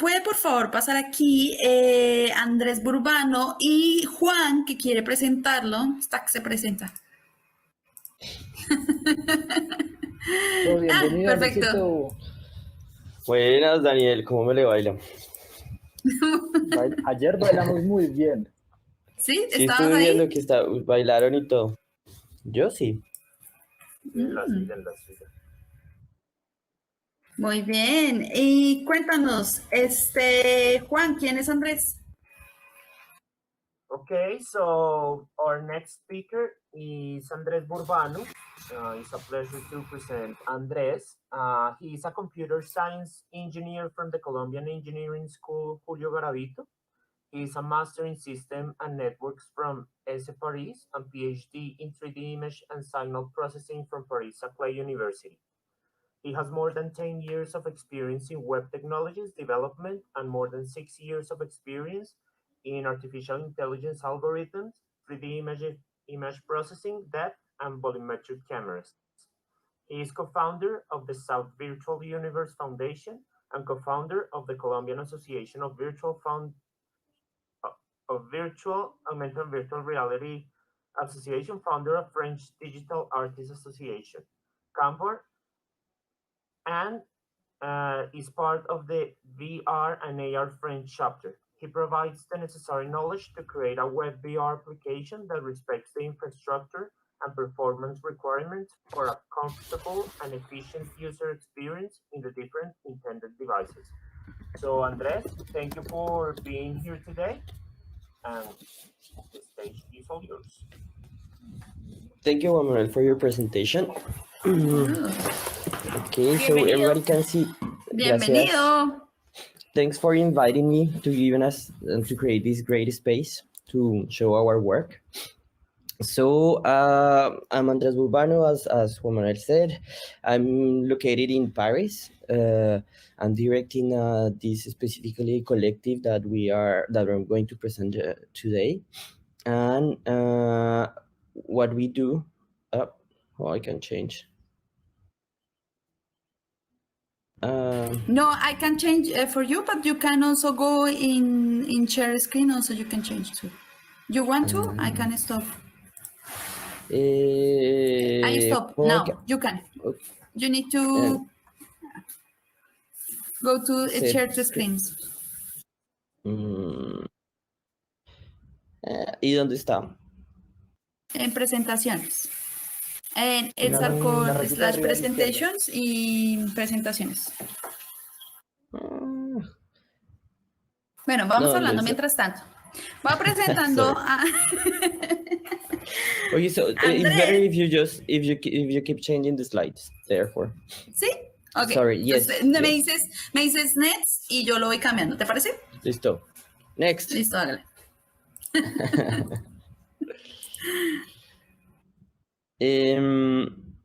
¿puede por favor pasar aquí Andrés Burbano y Juan, que quiere presentarlo? Está que se presenta. Bienvenido, perfecto. Andresito. Buenas, Daniel, ¿cómo me le baila? Ayer bailamos muy bien. ¿Sí? Sí, ¿Estabas estuve ahí? viendo que bailaron y todo. Yo sí. En la suya, en la suya. Muy bien. Y cuéntanos, Juan, ¿quién es Andrés? Okay, so our next speaker is Andrés Burbano. It's a pleasure to present Andrés. He is a computer science engineer from the Colombian Engineering School Julio Garavito. He is a master in system and networks from ESE Paris and PhD in 3D image and signal processing from Paris-Saclay University. He has more than 10 years of experience in web technologies development and more than 6 years of experience in artificial intelligence algorithms, 3D image processing, depth, and volumetric cameras. He is co-founder of the South Virtual Universe Foundation and co-founder of the Colombian Association of Virtual Augmented Virtual Reality Association, founder of French Digital Artists Association, CANVAR, and is part of the VR and AR French chapter. He provides the necessary knowledge to create a web VR application that respects the infrastructure and performance requirements for a comfortable and efficient user experience in the different intended devices. So Andres, thank you for being here today, and the stage is all yours. Thank you, Manuel, for your presentation. Okay, so everybody can see. Bienvenido. Gracias. Thanks for inviting me to giving us to create this great space to show our work. So I'm Andres Burbano, as Juan Manuel said. I'm located in Paris. I'm directing this specifically collective that I'm going to present today. And what we do, I can change. No, I can change for you, but you can also go in share screen. Also, you can change too. You want to? I can stop. I stop now. You can. Okay. You need to go to share the screens. ¿Y dónde está? En presentaciones. En estar con slash presentations y presentaciones. Bueno, vamos hablando mientras tanto. Va presentando a Okay, so it's better if you keep changing the slides, therefore. ¿Sí? Okay. Sorry, yes. Entonces, me dices next y yo lo voy cambiando, ¿te parece? Listo. Next. Listo, hágale.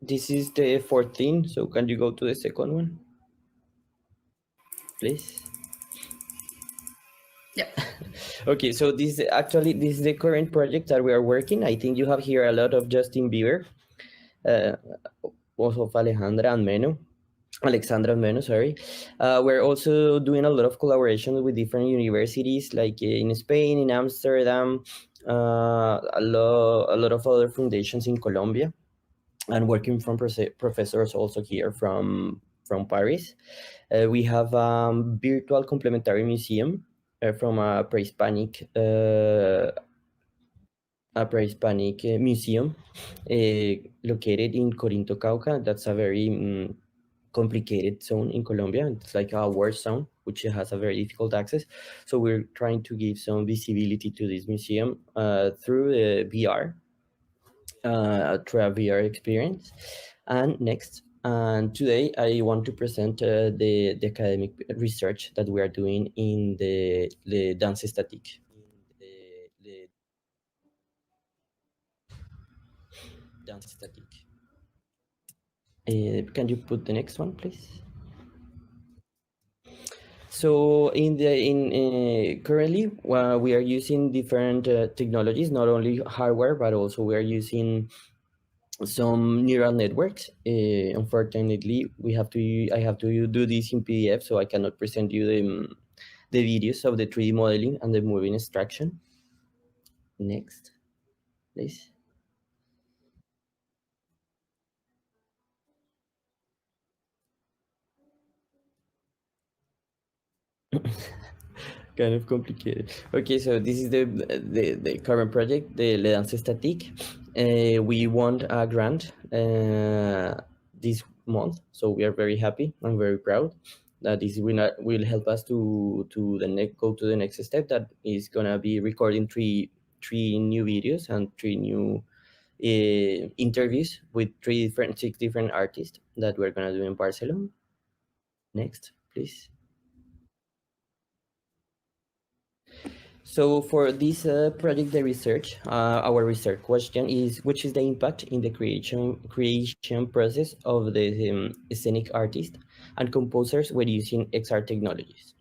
This is the 14th, so can you go to the second one, please? Yep. Okay, so this is the current project that we are working. I think you have here a lot of Justin Bieber, also of Alexandra and Menu, sorry. We're also doing a lot of collaboration with different universities, like in Spain, in Amsterdam, a lot of other foundations in Colombia, and working from professors also here from Paris. We have a virtual complementary museum from a pre-Hispanic museum located in Corinto, Cauca. That's a very complicated zone in Colombia. It's like a war zone, which has a very difficult access. So we're trying to give some visibility to this museum through the VR, through a VR experience. And next, today I want to present the academic research that we are doing in the dance extatique. Can you put the next one, please? So currently we are using different technologies, not only hardware, but also we are using some neural networks. Unfortunately, I have to do this in PDF, so I cannot present you the videos of the 3D modeling and the moving extraction. Next, please. Kind of complicated. Okay, so this is the current project, the Le Danse Statique. We won a grant this month, so we are very happy and very proud that this will help us to go to the next step, that is gonna be recording three new videos and 3 new interviews with 6 different artists that we're gonna do in Barcelona. Next, please. So for this project, our research question is, which is the impact in the creation process of the scenic artists and composers when using XR technologies?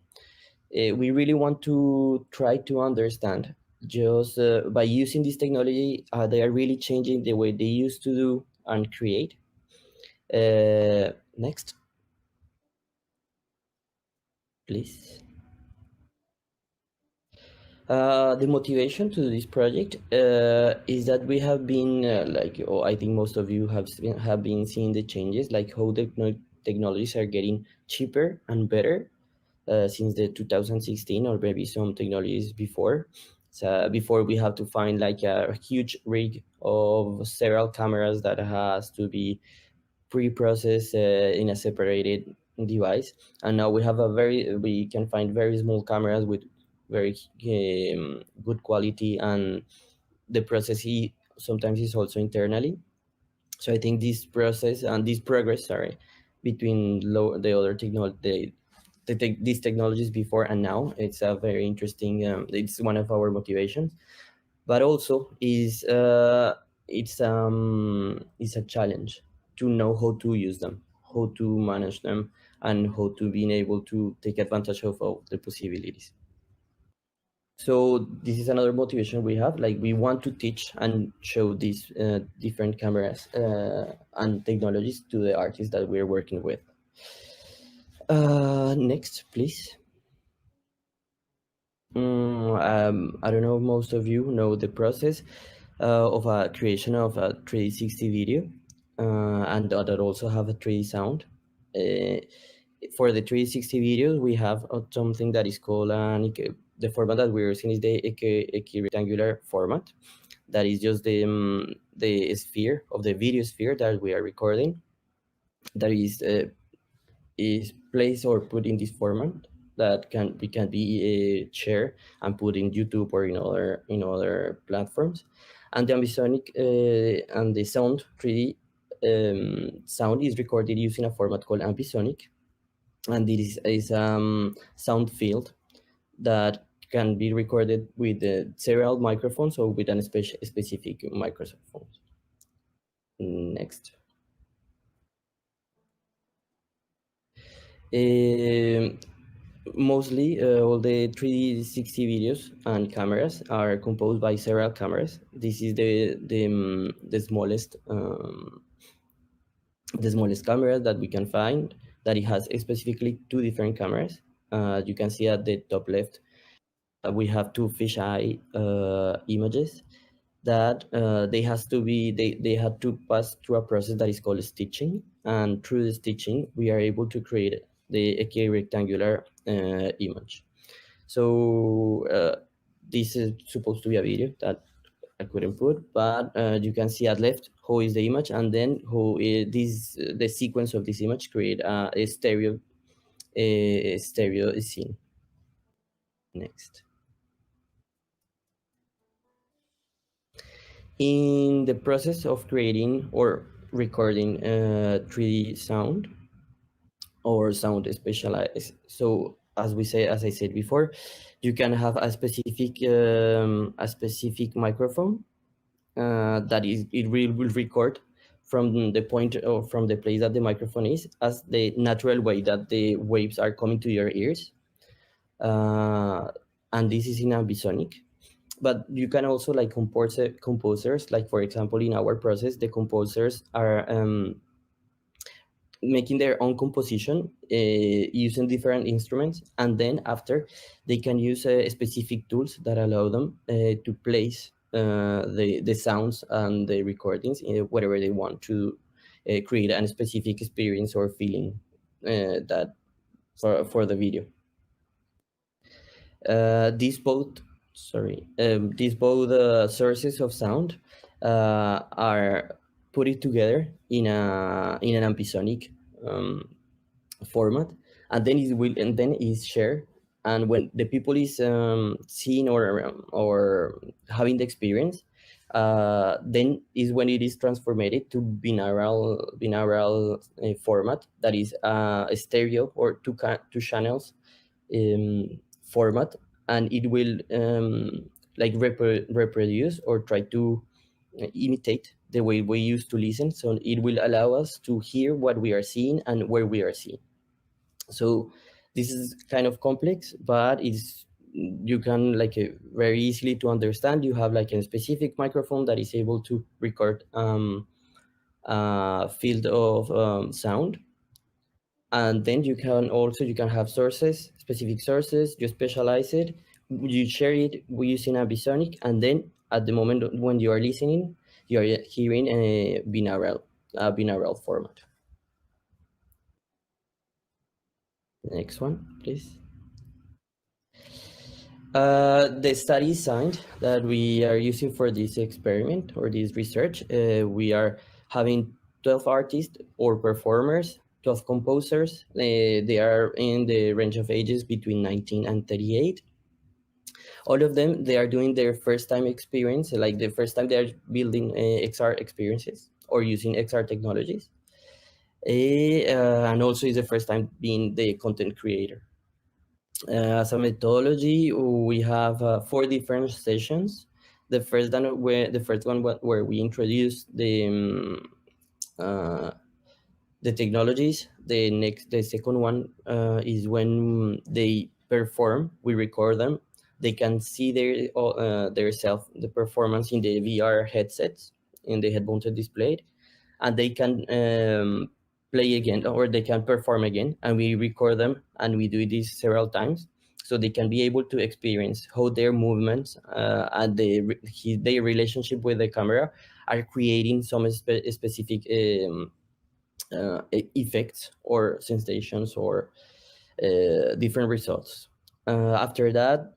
We really want to try to understand, just by using this technology, they are really changing the way they used to do and create. Next, please. The motivation to this project is that we have been I think most of you have been seeing the changes, like how the technologies are getting cheaper and better since the 2016, or maybe some technologies before. So before, we have to find like a huge rig of several cameras that has to be pre-processed in a separated device, and now we can find very small cameras with very good quality, and the process sometimes is also internally. So I think this process and this progress, between the other technology, these technologies before and now, it's a very interesting. It's one of our motivations, but also it's a challenge to know how to use them, how to manage them, and how to be able to take advantage of all the possibilities. So this is another motivation we have. Like, we want to teach and show these different cameras and technologies to the artists that we're working with. Next, please. I don't know if most of you know the process of a creation of a 360 video, and that also have a 3D sound. For the 360 videos, we have something that is called the format that we're using is the rectangular format. That is just the sphere of the video sphere that we are recording, that is placed or put in this format, that can be shared and put in YouTube or in other platforms. And the ambisonic and the sound 3D sound is recorded using a format called ambisonic, and this is sound field that can be recorded with several microphones or with a specific microphone. Next. Mostly all the 360 videos and cameras are composed by several cameras. This is the smallest camera that we can find, that it has specifically 2 different cameras. You can see at the top left we have 2 fisheye images that they had to pass through a process that is called stitching, and through the stitching we are able to create the rectangular image. So this is supposed to be a video that I couldn't put, but you can see at left how is the image, and then how the sequence of this image create a stereo scene. Next. In the process of creating or recording 3D sound or sound specialized, so as I said before, you can have a specific microphone that it will record from the point or from the place that the microphone is, as the natural way that the waves are coming to your ears, and this is in ambisonic. But you can also, like, composers, like for example in our process, the composers are making their own composition using different instruments, and then after they can use specific tools that allow them to place the sounds and the recordings in whatever they want to create a specific experience or feeling that for the video. These both sources of sound are put it together in an ambisonic format, and then is shared. And when the people is seeing or having the experience, then is when it is transformed to binaural format, that is a stereo or two channels format, and it will like reproduce or try to imitate the way we used to listen. So it will allow us to hear what we are seeing and where we are seeing. So this is kind of complex, but you can very easily to understand. You have like a specific microphone that is able to record a field of sound, and then you can have sources, specific sources. You specialize it, you share it using ambisonic, and then at the moment when you are listening, you are hearing a binaural format. Next one, please. The study design that we are using for this experiment or this research, we are having 12 artists or performers, 12 composers. They are in the range of ages between 19 and 38. All of them, they are doing their first time experience, like the first time they are building XR experiences or using XR technologies. And also is the first time being the content creator. As a methodology, we have 4 different sessions. The first one where we introduce the technologies. The second one is when they perform. We record them. They can see the performance in the VR headsets, in the head-mounted display, and they can play again, or they can perform again, and we record them, and we do this several times, so they can be able to experience how their movements and their relationship with the camera are creating some specific effects or sensations or different results. After that,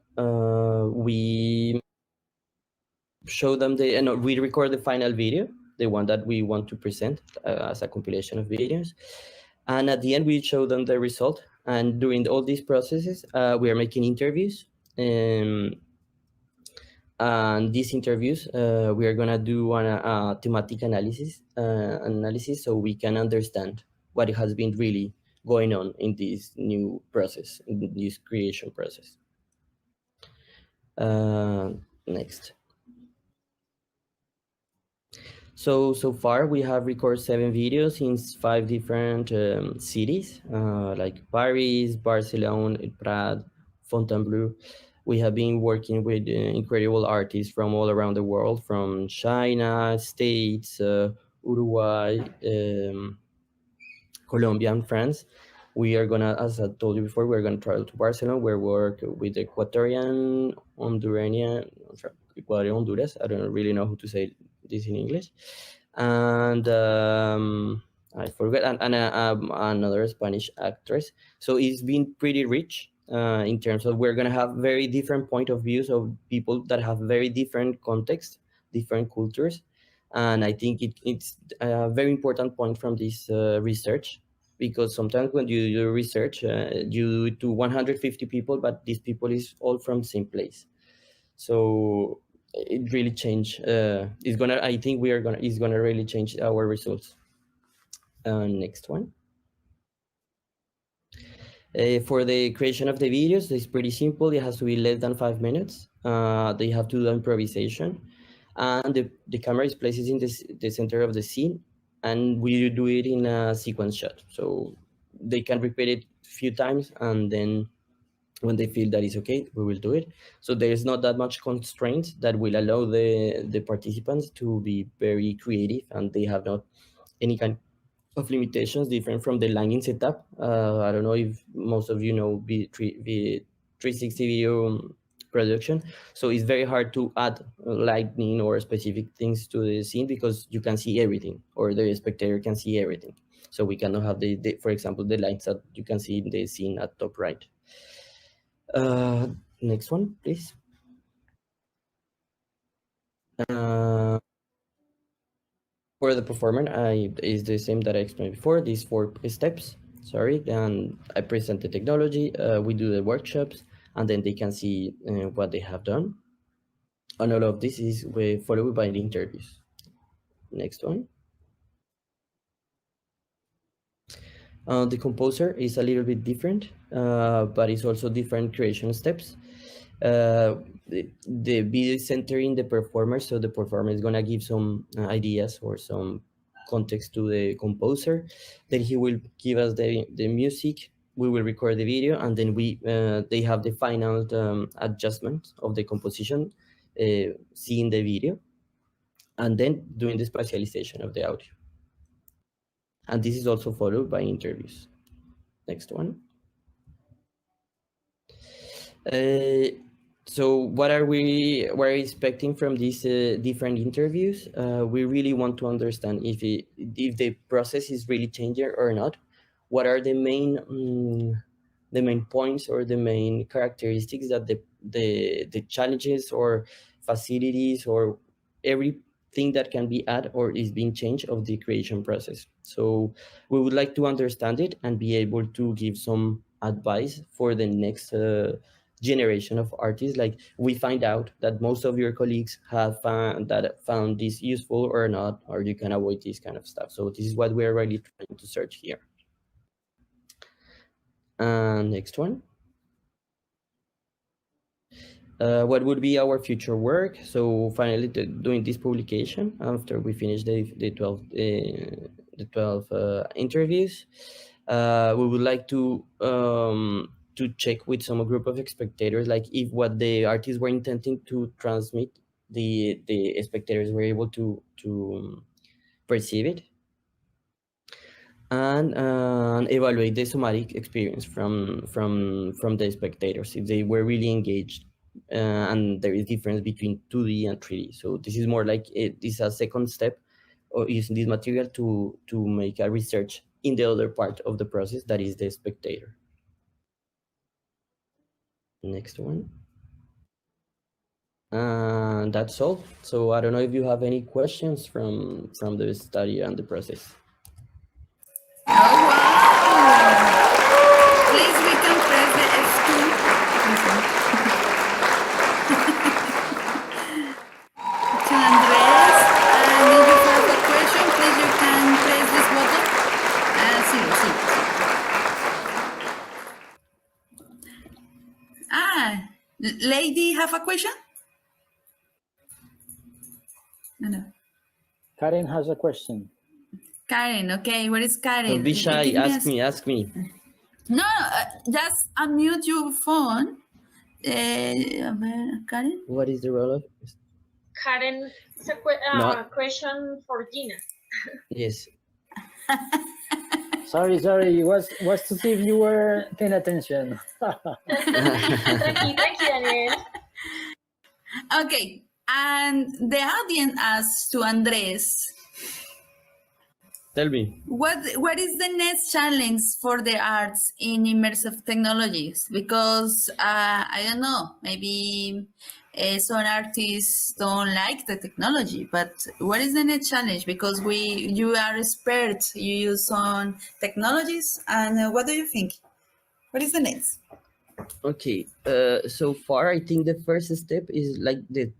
we show them we record the final video, the one that we want to present as a compilation of videos. And at the end, we show them the result. And during all these processes, we are making interviews. And these interviews, we are gonna do a thematic analysis, so we can understand what has been really going on in this new process, in this creation process. Next. So far we have recorded 7 videos in 5 different cities, like Paris, Barcelona, El Prat, Fontainebleau. We have been working with incredible artists from all around the world, from China, States, Uruguay, Colombia, and France. We are gonna, as I told you before, we're gonna travel to Barcelona. We're work with Ecuadorian, Honduras. I don't really know how to say this in English. And I forgot, and another Spanish actress. So it's been pretty rich in terms of we're gonna have very different point of views of people that have very different contexts, different cultures. And I think it's a very important point from this research, because sometimes when you do research, you do to 150 people, but these people is all from the same place. So it really changed. It's gonna really change our results. Next one. For the creation of the videos, it's pretty simple. It has to be less than 5 minutes. They have to do improvisation, and the camera is placed in the center of the scene, and we do it in a sequence shot. So they can repeat it a few times, and then when they feel that it's okay, we will do it. So there's not that much constraints that will allow the participants to be very creative, and they have not any kind of limitations different from the lighting setup. I don't know if most of you know V360 video production, so it's very hard to add lighting or specific things to the scene because you can see everything, or the spectator can see everything. So we cannot have for example, the lights that you can see in the scene at top right. Next one, please. For the performer, is the same that I explained before, these 4 steps, sorry, and I present the technology, we do the workshops, and then they can see what they have done. And all of this is followed by the interviews. Next one. The composer is a little bit different, but it's also different creation steps. The video is centering the performer, so the performer is gonna give some ideas or some context to the composer. Then he will give us the music. We will record the video, and then they have the final adjustment of the composition, seeing the video, and then doing the spatialization of the audio. And this is also followed by interviews. Next one. So what are we expecting from these different interviews? We really want to understand if the process is really changing or not. What are the main points or the main characteristics that the challenges or facilities or everything that can be added or is being changed of the creation process. So we would like to understand it and be able to give some advice for the next generation of artists. Like, we find out that most of your colleagues have found this useful or not, or you can avoid this kind of stuff. So this is what we're really trying to search here. Next one. What would be our future work? So finally, doing this publication after we finish the 12 interviews, we would like to check with some group of spectators, like if what the artists were intending to transmit, the spectators were able to perceive it, and evaluate the somatic experience from the spectators, if they were really engaged. And there is difference between 2D and 3D. So this is more like this is a second step of using this material to make a research in the other part of the process, that is the spectator. Next one. And that's all. So I don't know if you have any questions from the study and the process. Oh, wow! Please, we can press the F2. To Andres, and if you have a question, please you can press this button. See. Lady, have a question? No. Karen has a question. Karen, okay, where is Karen? Don't be shy, ask me. No, just unmute your phone. Karen? What is the role of? Karen, it's a question for Gina. Yes. Sorry. Was to see if you were paying attention. Tranqui, Daniel. Okay, and the audience asks to Andres, Tell me. what is the next challenge for the arts in immersive technologies? Because I don't know, maybe some artists don't like the technology, but what is the next challenge? Because you are expert, you use some technologies, and what do you think? What is the next? Okay, so far I think the first step is like the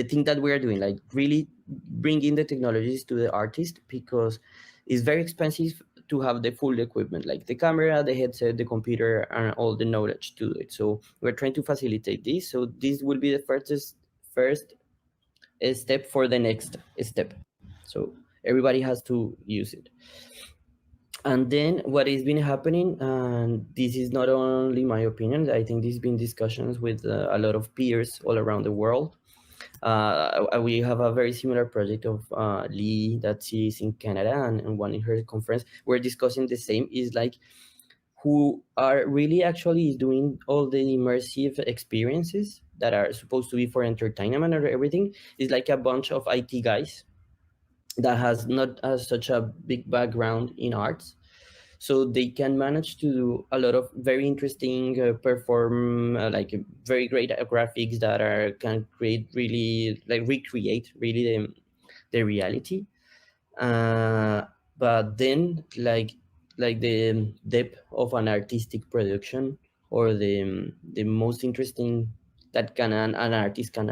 thing that we are doing, like really bringing the technologies to the artist, because it's very expensive to have the full equipment, like the camera, the headset, the computer, and all the knowledge to do it. So we're trying to facilitate this. So this will be the first step for the next step. So everybody has to use it. And then what has been happening, and this is not only my opinion, I think there's been discussions with a lot of peers all around the world, We have a very similar project of Lee that is in Canada and one in her conference. We're discussing the same. Is like who are really actually doing all the immersive experiences that are supposed to be for entertainment or everything. Is like a bunch of IT guys that has not such a big background in arts, so they can manage to do a lot of very interesting perform like very great graphics that are can create really like recreate really the reality, but then like the depth of an artistic production or the most interesting that can an artist can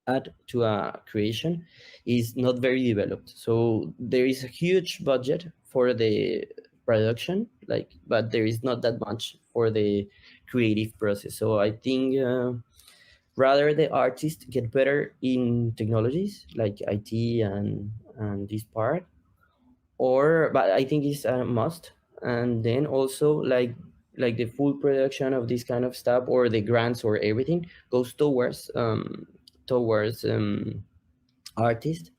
add to a creation is not very developed. So there is a huge budget for the production, like, but there is not that much for the creative process. So I think rather the artists get better in technologies like IT and this part, or but I think it's a must. And then also like the full production of this kind of stuff or the grants or everything goes towards artists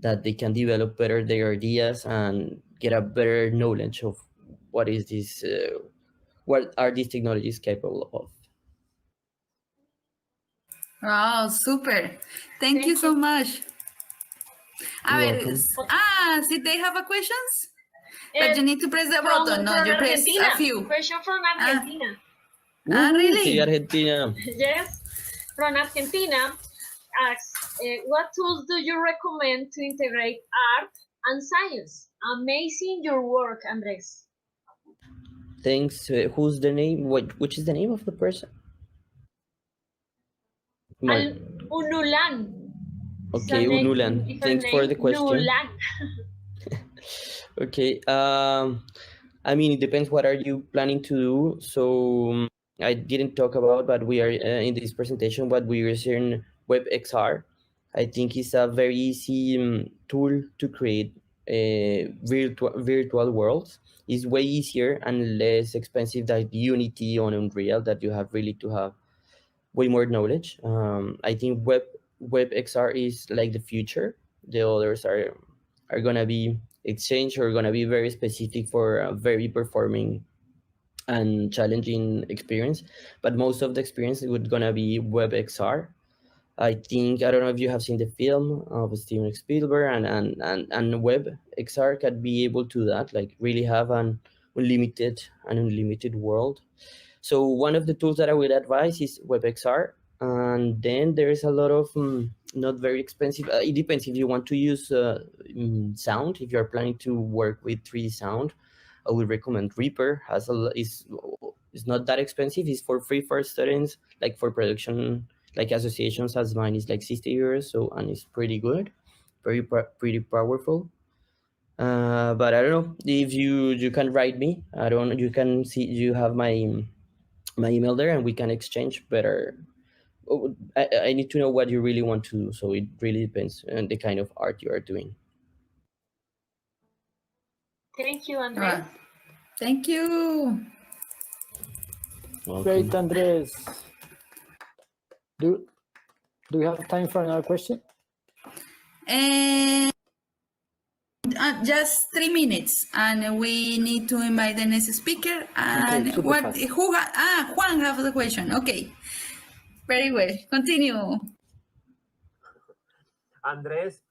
that they can develop better their ideas and get a better knowledge of what is this what are these technologies capable of. Wow, super. Thank you so much. A You're ver, welcome. si they have a questions? But you need to press the button, no? You press Argentina. a few. Question from Argentina. Really? Sí, Argentina. Yes, from Argentina asks, what tools do you recommend to integrate art and science? Amazing your work, Andres. Thanks. Who's the name? Which is the name of the person? Unulan. Okay, Unulan. Thanks for the question. Unulan. Okay. I mean, it depends. What are you planning to do? So I didn't talk about, but we are in this presentation. What we are seeing WebXR. I think is a very easy tool to create virtual worlds. It's way easier and less expensive than Unity on Unreal that you have really to have way more knowledge. I think WebXR is like the future. The others are gonna be exchange or gonna be very specific for a very performing and challenging experience. But most of the experience would gonna be WebXR. I think I don't know if you have seen the film of Steven Spielberg and WebXR can be able to that, like really have an unlimited world. So one of the tools that I would advise is WebXR, and then there is a lot of not very expensive. It depends if you want to use sound. If you're planning to work with 3D sound, I would recommend Reaper. Is not that expensive. It's for free for students. Like for production, like associations as mine is like 60 euros. So and it's pretty good, pretty powerful. But I don't know if you can write me. I don't. You can see you have my email there and we can exchange better. I need to know what you really want to do, so it really depends on the kind of art you are doing. Thank you, Andres. Thank you. Welcome. Great, Andres. Do we have time for another question? Just 3 minutes, and we need to invite the next speaker. And Okay, Juan have the question. Okay, very well. Continue. Andres,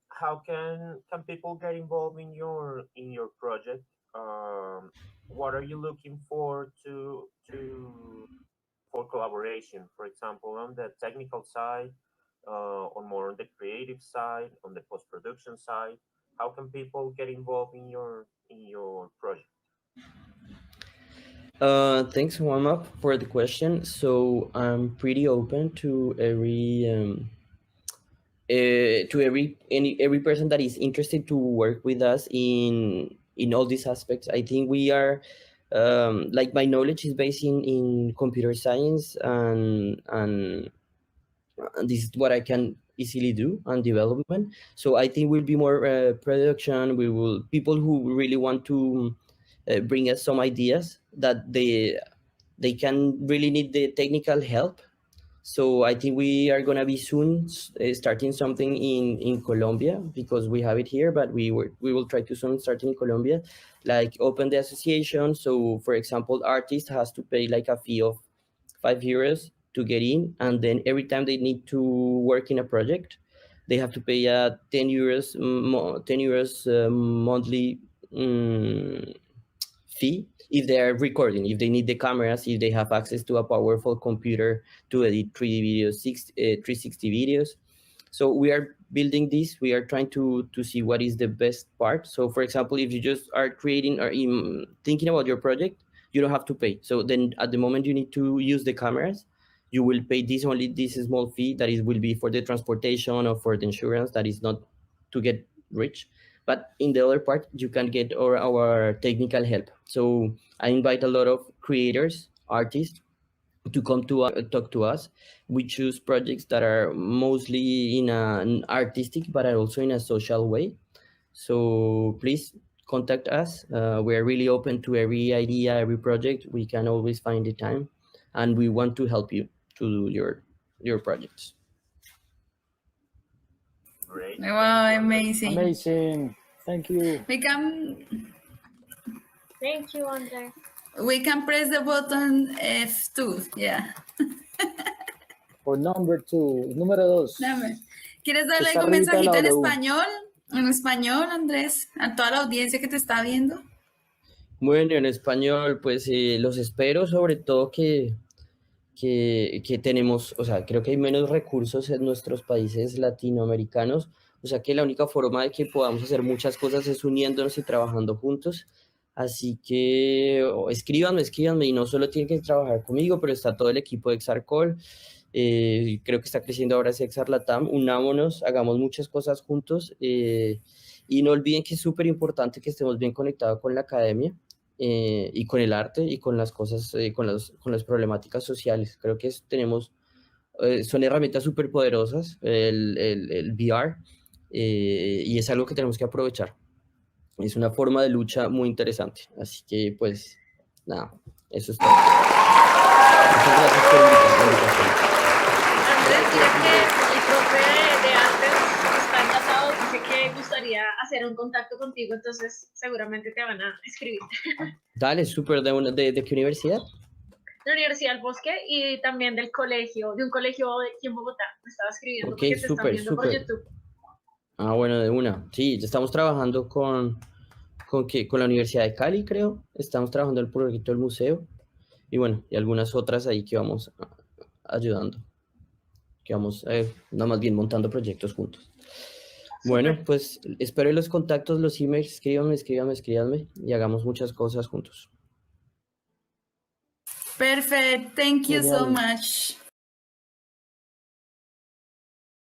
how can people get involved in your project? What are you looking for for collaboration? For example, on the technical side, or more on the creative side, on the post-production side. How can people get involved in your project? Thanks, Juanma, for the question. So I'm pretty open to every person that is interested to work with us in all these aspects. I think we are like my knowledge is based in computer science and this is what I can easily do and development. So I think we'll be more production. We will people who really want to bring us some ideas that they can really need the technical help. So I think we are gonna be soon starting something in Colombia because we have it here, but we will try to soon start in Colombia, like open the association. So for example, artist has to pay like a fee of €5 to get in, and then every time they need to work in a project, they have to pay a €10 monthly fee if they are recording, if they need the cameras, if they have access to a powerful computer to edit 3D videos, 360 videos. So we are building this. We are trying to see what is the best part. So for example, if you just are creating or thinking about your project, you don't have to pay. So then at the moment you need to use the cameras, you will pay this small fee that will be for the transportation or for the insurance, that is not to get rich. But in the other part, you can get our technical help. So I invite a lot of creators, artists, to come to talk to us. We choose projects that are mostly in an artistic, but are also in a social way. So please contact us. We are really open to every idea, every project. We can always find the time, and we want to help you to do your projects. Great. Wow, Thank you, Andres. amazing. Amazing. Thank you. Thank you, Andre. We can press the button F2, yeah. For number 2, número 2. Dame. ¿Quieres darle Está algún arribita de la mensajito en W. español? En español, Andrés, a toda la audiencia que te está viendo. Bueno, en español, pues los espero, sobre todo que tenemos, o sea, creo que hay menos recursos en nuestros países latinoamericanos, o sea que la única forma de que podamos hacer muchas cosas es uniéndonos y trabajando juntos. Así que escríbanme, y no solo tienen que trabajar conmigo, pero está todo el equipo de Exarcol, creo que está creciendo ahora Exar Latam. Unámonos, hagamos muchas cosas juntos, y no olviden que es súper importante que estemos bien conectados con la academia, y con el arte y con las cosas, con las problemáticas sociales. Creo que tenemos, son herramientas súper poderosas, el VR, y es algo que tenemos que aprovechar. Es una forma de lucha muy interesante. Así que, pues, nada, eso es todo. Muchas gracias por invitarme. Andrés, mira que el profe de artes está encantado, dice que gustaría hacer un contacto contigo, entonces seguramente te van a escribir. Dale, súper. ¿De qué universidad? De la Universidad del Bosque y también del colegio, de un colegio aquí en Bogotá. Me estaba escribiendo Ok, porque te están súper, viendo por súper. YouTube. Ah, bueno, de una. Sí, ya estamos trabajando con la Universidad de Cali, creo. Estamos trabajando el proyecto del museo. Y bueno, y algunas otras ahí que vamos ayudando. Que vamos, nada más bien montando proyectos juntos. Bueno, Súper. pues espero los contactos, los emails, escríbanme y hagamos muchas cosas juntos. Perfect. Thank you so Genial. much.